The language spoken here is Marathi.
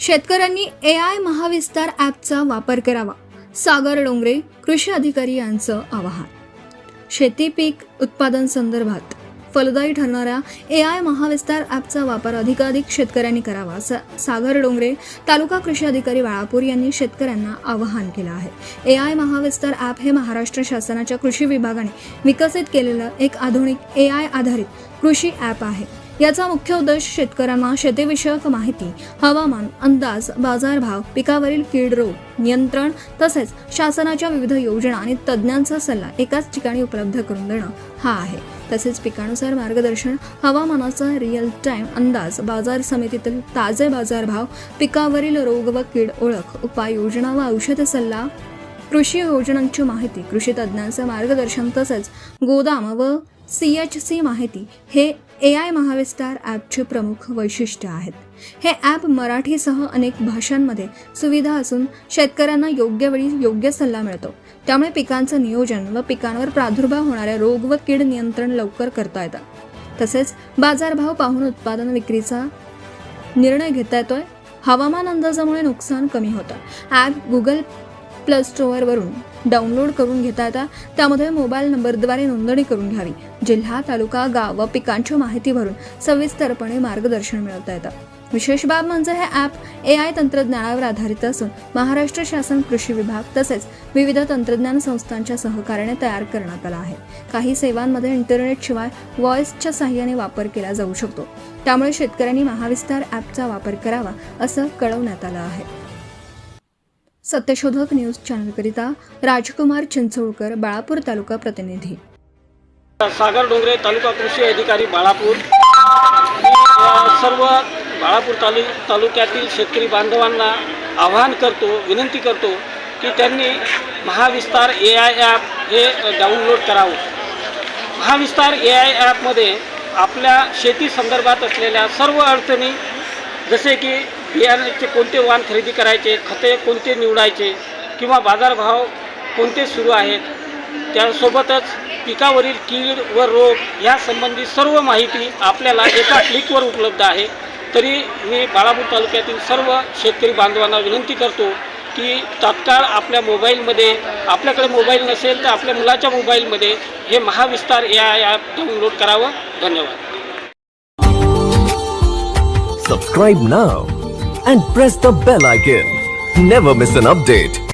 शेतकऱ्यांनी AI महाविस्तार ॲपचा वापर करावा, सागर डोंगरे कृषी अधिकारी यांचं आवाहन. शेती पीक उत्पादन संदर्भात फलदायी ठरणाऱ्या AI महाविस्तार ॲपचा वापर अधिकाधिक शेतकऱ्यांनी करावा, असं सागर डोंगरे तालुका कृषी अधिकारी बाळापूर यांनी शेतकऱ्यांना आवाहन केलं आहे. AI महाविस्तार ॲप हे महाराष्ट्र शासनाच्या कृषी विभागाने विकसित केलेलं एक आधुनिक AI आधारित कृषी ॲप आहे. याचा मुख्य उद्देश शेतकऱ्यांना शेतीविषयक माहिती, हवामान अंदाज, बाजारभाव, पिकावरील कीड रोग नियंत्रण तसेच शासनाच्या विविध योजना आणि तज्ज्ञांचा सल्ला एकाच ठिकाणी उपलब्ध करून देणं हा आहे. तसेच पिकानुसार मार्गदर्शन, हवामानाचा रिअल टाइम अंदाज, बाजार समितीतील ताजे बाजारभाव, पिकावरील रोग व कीड ओळख, उपाययोजना व औषध सल्ला, कृषी योजनांची माहिती, कृषी तज्ज्ञांचं मार्गदर्शन तसेच गोदाम व CHC माहिती हे AI महाविस्तार ॲपचे प्रमुख वैशिष्ट्य आहेत. हे ॲप मराठीसह अनेक भाषांमध्ये सुविधा असून शेतकऱ्यांना योग्य वेळी योग्य सल्ला मिळतो. त्यामुळे पिकांचं नियोजन व पिकांवर प्रादुर्भाव होणाऱ्या रोग व कीड नियंत्रण लवकर करता येतं. तसेच बाजारभाव पाहून उत्पादन विक्रीचा निर्णय घेता येतोय. हवामान अंदाजामुळे नुकसान कमी होतं. ॲप गुगल प्ले स्टोअरवरून डाउनलोड करून घेता येतात. त्यामध्ये मोबाईल नंबरद्वारे नोंदणी करून घ्यावी. जिल्हा, तालुका, गाव व पिकांची माहिती भरून सविस्तरपणे मार्गदर्शन मिळवता येतं. विशेष बाब म्हणजे हे ॲप AI तंत्रज्ञानावर आधारित असून महाराष्ट्र शासन कृषी विभाग तसेच विविध तंत्रज्ञान संस्थांच्या सहकार्याने तयार करण्यात आला आहे. काही सेवांमध्ये इंटरनेटशिवाय व्हॉइसच्या सहाय्याने वापर केला जाऊ शकतो. त्यामुळे शेतकऱ्यांनी महाविस्तार ॲपचा वापर करावा असं कळवण्यात आलं आहे. सत्यशोधक न्यूज चॅनलकरिता राजकुमार चिंचोळकर, बाळापूर तालुका प्रतिनिधी. सागर डोंगरे तालुका कृषी अधिकारी बाळापूर. सर्व बाळापूर तालुक्यातील शेतकरी बांधवांना आवाहन करतो, विनंती करतो की त्यांनी महाविस्तार AI ॲप हे डाउनलोड करावं. महाविस्तार AI ॲपमध्ये आपल्या शेती संदर्भात असलेल्या सर्व अडचणी, जसे की बियाण्याचे कोणते वाण खरेदी करायचे, खते कोणते निवडायचे किंवा बाजारभाव कोणते सुरू आहेत, त्यासोबतच पिकावरील कीड व रोग यासंबंधी सर्व माहिती आपल्याला एका क्लिकवर उपलब्ध आहे. तरी मी बाळापूर तालुक्यातील सर्व शेतकरी बांधवांना विनंती करतो की तात्काळ आपल्या मोबाईलमध्ये, आपल्याकडे मोबाईल नसेल तर आपल्या मुलाच्या मोबाईलमध्ये हे महाविस्तार AI ॲप डाउनलोड करावं. धन्यवाद. Subscribe now and press the bell icon. Never miss an update.